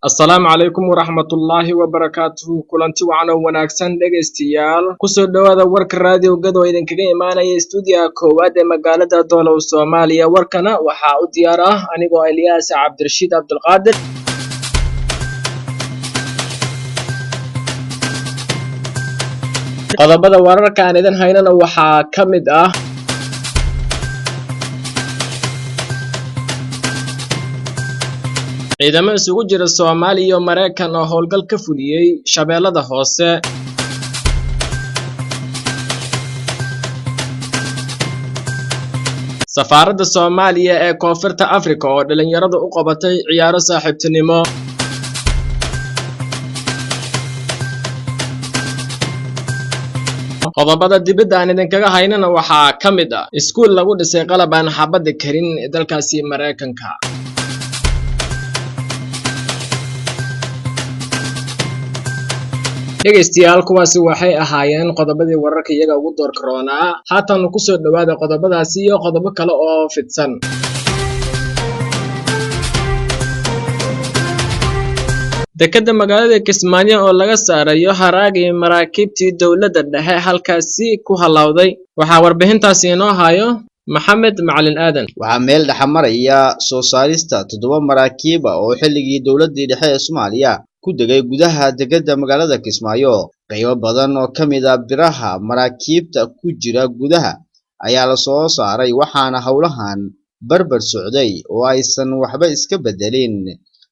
Assalaamu calaykum waraxmatullaahi wabarakaatuhu kulanti wacan oo wanaagsan dhegaystayaal kusoo dhowaada warka raadiyo gado idinkaga imaanaya stuudiyaha koowaad ee magaalada doolow Soomaaliya warkana waxaa u diyaar ah anigoo Eliyaas Cabdirashiid Cabdulqaadir qodobada wararka aan idin haynana waxaa ka mid ah ciidamo isugu jira Soomaaliya iyo Mareykan oo howlgal ka fuliyay Shabeellada Hoose Safaaradda Soomaaliya ee Koonfurta Afrika oo dhalinyarada u qabatay ciyaaro saaxiibtinimo qodobada dibadda aan idinkaga haynana waxaa ka mid ah iskuul lagu dhisay qalab aan xabada karin dalkaasi Mareykanka dhegaystayaal kuwaasi waxay ahaayeen qodobadii wararka iyaga ugu door karoonaa haatan ku soo dhawaada qodobadaasi iyo qodobo kale oo fidsan dekada magaalada Kismaayo oo laga saarayo haraagii maraakiibtii dawladda dhexe halkaasi ku halawday waxaa warbixintaasi inoo hayo Maxamed Macalin Aadan waxaa meel dhaxmaraya soo saarista 7 maraakiib oo xilligii dawladda dhexe ee Soomaaliya ku degay gudaha dekada magaalada Kismaayo qaybo badan oo kamid ah biraha maraakiibta ku jira gudaha ayaa la soo saaray waxaana howlahan barbar socday oo aysan waxba iska bedelin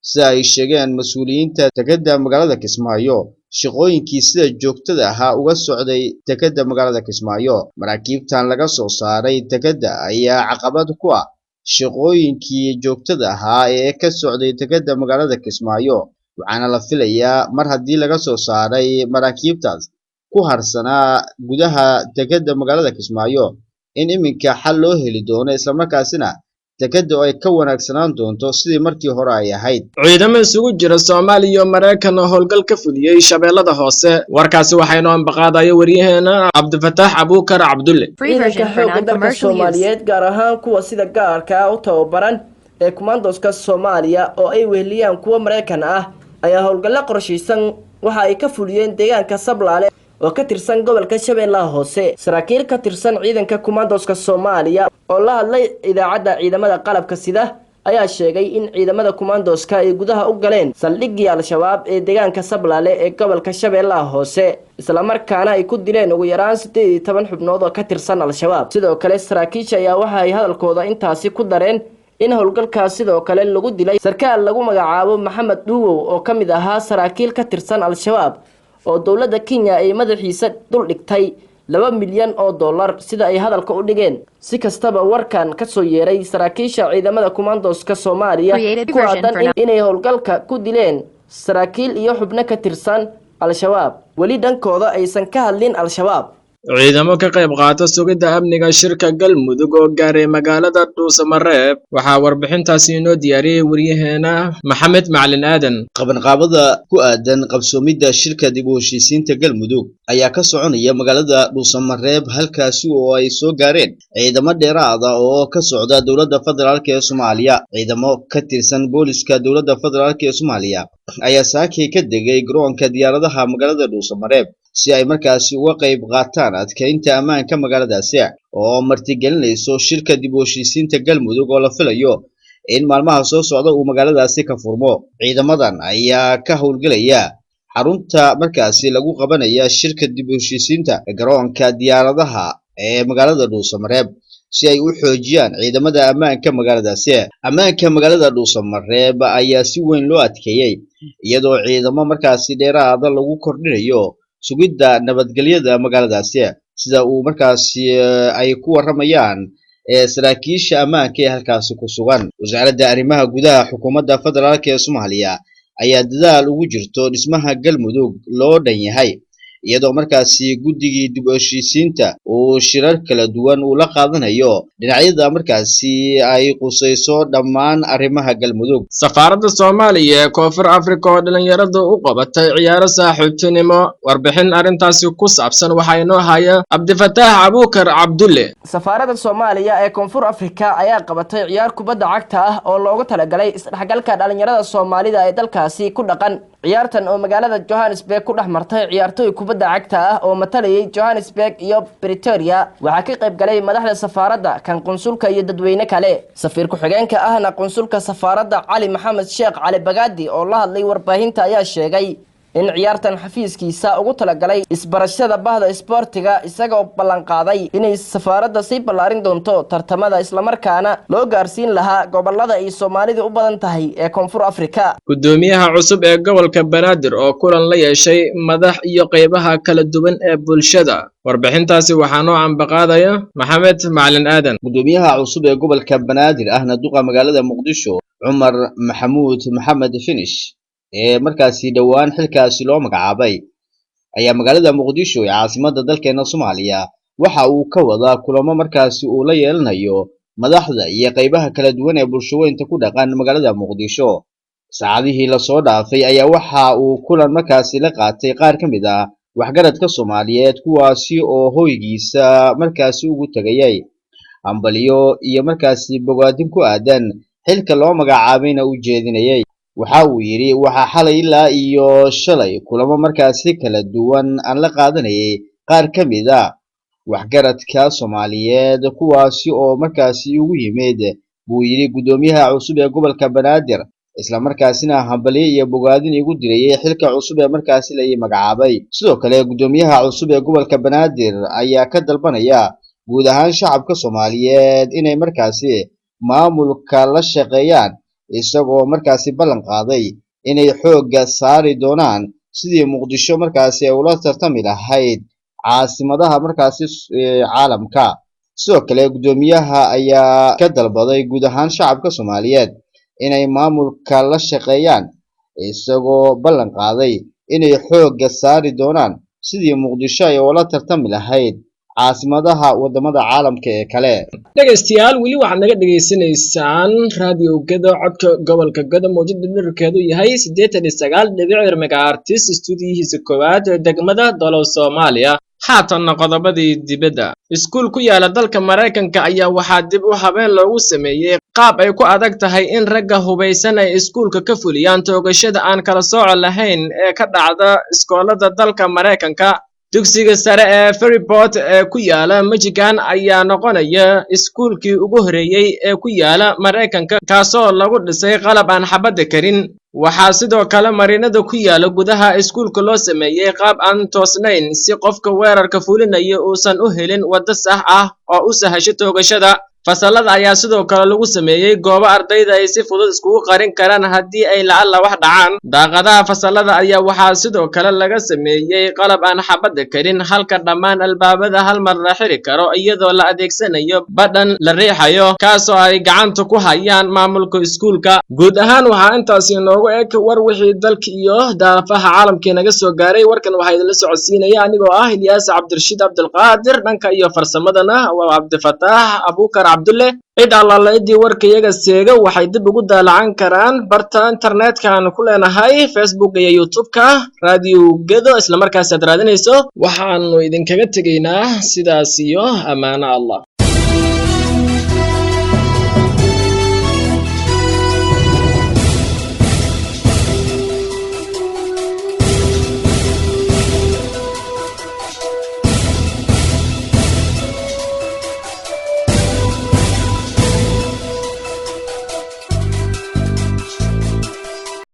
sida ay sheegeen mas'uuliyiinta dekada magaalada Kismaayo shaqooyinkii sida joogtada ah uga socday dekada magaalada Kismaayo maraakiibtan laga soo saaray dekada ayaa caqabad ku ah shaqooyinkii joogtada ah ee ka socday dekada magaalada Kismaayo waxaana la filayaa mar haddii laga soo saaray maraakiibtaas ku harsanaa gudaha dekada magaalada Kismaayo in iminka xal loo heli doono isla markaasina dekada ay ka wanaagsanaan doonto sidii markii hore ay ahayd ciidamo isugu jira Soomaaliya iyo Mareykan oo howlgal ka fuliyay Shabeellada Hoose warkaasi waxay noo ambaqaadayo wariyaheena Cabdifataax Abuukar Cabdulle ciidanka xoogga dalka Soomaaliyeed gaar ahaan kuwa sida gaarka ah u tababaran ee Commandoska Soomaaliya oo ay weheliyaan kuwa Mareykan ah ayaa howlgalla qorshaysan waxa ay ka fuliyeen deegaanka Sablaale oo ka tirsan gobolka Shabeellaha Hoose saraakiil ka tirsan ciidanka Commandoska Soomaaliya oo la hadlay idaacadda ciidamada qalabka sida ayaa sheegay in ciidamada Commandoska ay gudaha u galeen saldhiggii Al-Shabaab ee deegaanka Sablaale ee gobolka Shabeellaha Hoose isla markaana ay ku dileen ugu yaraan 18 xubnood oo ka tirsan Al-Shabaab sidoo kale saraakiisha ayaa waxa ay hadalkooda intaasi ku dareen in howlgalkaas sidoo kale lagu dilay sarkaal lagu magacaabo Maxamed Duwow oo kamid ahaa saraakiil ka tirsan Al-Shabaab oo dawladda Kenya ay madaxiisa dul dhigtay 2 milyan oo dollar sida ay hadalka u dhigeen si kastaba warkan ka soo yeeray saraakiisha ciidamada Commandoska Soomaaliya ku aadan inay howlgalka ku dileen saraakiil iyo xubno ka tirsan Al-Shabaab wali dhankooda aysan ka hadlin Al-Shabaab ciidamo ka qayb qaata sugidda amniga shirka Galmudug oo gaaray magaalada Dhuusamareeb waxaa warbixintaasi inoo diyaariyay wariyaheena Maxamed Macalin Aadan qabanqaabada ku aadan qabsoomidda shirka dib u heshiisiinta Galmudug ayaa ka soconaya magaalada Dhuusamareeb halkaasi oo ay soo gaareen ciidamo dheeraad ah oo ka socda dawladda federaalka ee Soomaaliya ciidamo ka tirsan booliska dawladda federaalka ee Soomaaliya ayaa saakay ka degay garoonka diyaaradaha magaalada Dhuusamareeb si ay markaasi uga qayb qaataan adkeynta ammaanka magaaladaasi oo martigelinayso shirka dib u heshiisiinta Galmudug oo la filayo in maalmaha soo socda uu magaaladaasi ka furmo ciidamadan ayaa ka howlgalaya xarunta markaasi lagu qabanaya shirka dib u heshiisiinta garoonka diyaaradaha ee magaalada Dhuusamareeb si ay u xoojiyaan ciidamada ammaanka magaaladaasi ammaanka magaalada Dhuusamareeb ayaa si weyn loo adkeeyay iyadoo ciidamo markaasi dheeraad ah lagu kordhinayo sugidda nabadgelyada magaaladaasi sida uu markaasi ay ku waramayaan saraakiisha ammaanka ee halkaasi ku sugan wasaaradda arrimaha gudaha xukuumadda federaalka ee Soomaaliya ayaa dadaal ugu jirto dhismaha Galmudug loo dhan yahay iyadoo markaasi guddigii dib u heshiisiinta uu shirar kala duwan uu la qaadanayo dhinacyada markaasi ay qusayso dhammaan arrimaha galmudug. safaaradda Soomaaliya ee Koonfur Afrika oo dhalinyaradu u qabatay ciyaaro saaxiibtinimo. warbixin arrintaasi ku saabsan waxaa inoo haya Cabdifataax Abuukar Cabdulle. safaaradda Soomaaliya ee Koonfur Afrika ayaa qabatay ciyaar kubadda cagta ah oo loogu talagalay isdhexgalka dhalinyarada Soomaalida ee dalkaasi ku dhaqan. ciyaartan oo magaalada Johannesburg ku dhaxmartay ciyaartoy kubadda cagta ah oo matalayay Johannesburg iyo Pretoria waxaa ka qayb galay madaxda safaaradda kan qunsulka iyo dadweyne kale. safiir ku-xigeenka ahna qunsulka safaaradda Cali Maxamed Sheekh Cali Bagaadi oo la hadlay warbaahinta ayaa sheegay in ciyaartan xafiiskiisa ugu talagalay isbarashada bahda isboortiga isagoo ballan qaaday inay safaaradda si ballaarin doonto tartamada isla markaana loo gaarsiin lahaa gobolada ay Soomaalidu u badan tahay ee Koonfur Afrika. gudoomiyaha cusub ee gobolka Banaadir oo kulan la yeeshay madax iyo qaybaha kala duwan ee bulshada. warbixintaasi waxaa noo ambaqaadaya Maxamed Macalin Aadan. gudoomiyaha cusub ee gobolka Banaadir ahna duqa magaalada Muqdisho Cumar Maxamuud Maxamed Finish ee markaasi dhawaan xilkaasi loo magacaabay ayaa magaalada Muqdisho ee caasimadda dalkeena Soomaaliya waxa uu ka wadaa kulamo markaasi uu la yeelanayo madaxda iyo qaybaha kala duwan ee bulshooyinka ku dhaqan magaalada Muqdisho. saacadihii la soo dhaafay ayaa waxa uu kulan markaasi la qaatay qaar ka mid ah waxgaradka Soomaaliyeed kuwaasi oo hoygiisa markaasi ugu tagayay ambaliyo iyo markaasi bogaadin ku aadan xilka loo magacaabayna u jeedinayay. waxa uu yiri waxa xalay ilaa iyo shalay kulamo markaasi kala duwan aan la qaadanayay qaar ka mid ah waxgaradka Soomaaliyeed kuwaasi oo markaasi ugu yimid buu yiri gudoomiyaha cusub ee gobolka Banaadir isla markaasina hambaliyo iyo bogaadin igu dirayay xilka cusub ee markaasi la magacaabay. sidoo kale gudoomiyaha cusub ee gobolka Banaadir ayaa ka dalbanaya guud ahaan shacabka Soomaaliyeed inay markaasi maamulka la shaqeeyaan isagoo markaasi ballan qaaday inay xoogga saari doonaan sidii Muqdisho markaasi ay ula tartami lahayd caasimadaha markaasi caalamka. sidoo kale gudoomiyaha ayaa ka dalbaday guud ahaan shacabka Soomaaliyeed inay maamulka la shaqeeyaan isagoo ballan qaaday inay xoogga saari doonaan sidii Muqdisho ay ula tartami lahayd caasimadaha wadamada caalamka ee kale. dhageystayaal weli waxaad naga dhageysanaysaan raadiyo Gado codka gobolka Gado mowjada dhererkeedu yahay 89.1 megahertz stuudiyihiisa koowaad ee degmada Dolow Soomaaliya. haatan qodobadii dibadda. iskuul ku yaala dalka Mareykanka ayaa waxaa dib u habeen loogu sameeyay qaab ay ku adag tahay in ragga hubeysan ay iskuulka ka fuliyaan toogashada aan kala sooc lahayn ee ka dhacda iskoolada dalka Mareykanka. dugsiga sare ee Freeport ee ku yaala Michigan ayaa noqonaya iskuulkii ugu horeeyay ee ku yaala Mareykanka kaasoo lagu dhisay qalab aan xabada karin. waxaa sidoo kale marinada ku yaala gudaha iskuulka loo sameeyay qaab aan toosnayn si qofka weerarka fulinaya uusan u helin wado sax ah oo u sahasho toogashada. fasalada ayaa sidoo kale lagu sameeyay goobo ardayda ay si fudud iskugu qarin karaan haddii ay la'alla wax dhacaan. daaqadaha fasalada ayaa waxaa sidoo kale laga sameeyay qalab aan xabada karin halka dhammaan albaabada hal mar la xiri karo iyadoo la adeegsanayo badhan la riixayo kaasoo ay gacanta ku hayaan maamulka iskuulka. guud ahaan waxaa intaasi inoogu eg war wixii dalka iyo daafaha caalamkii naga soo gaaray. warkan waxaa idinla socodsiinaya anigoo ah Ilyas Cabdirashiid Cabdulqaadir, dhanka iyo farsamadana waa Cabdifataax Abuukar Cabdulle. cid allaaleedii warkayaga seega waxay dib ugu daalacan karaan barta internetka aan ku leenahay Facebook iyo YouTube-ka Radio Gado isla markaas aad raadinayso. waxaanu idinkaga tegaynaa sidaas iyo amaano Allah.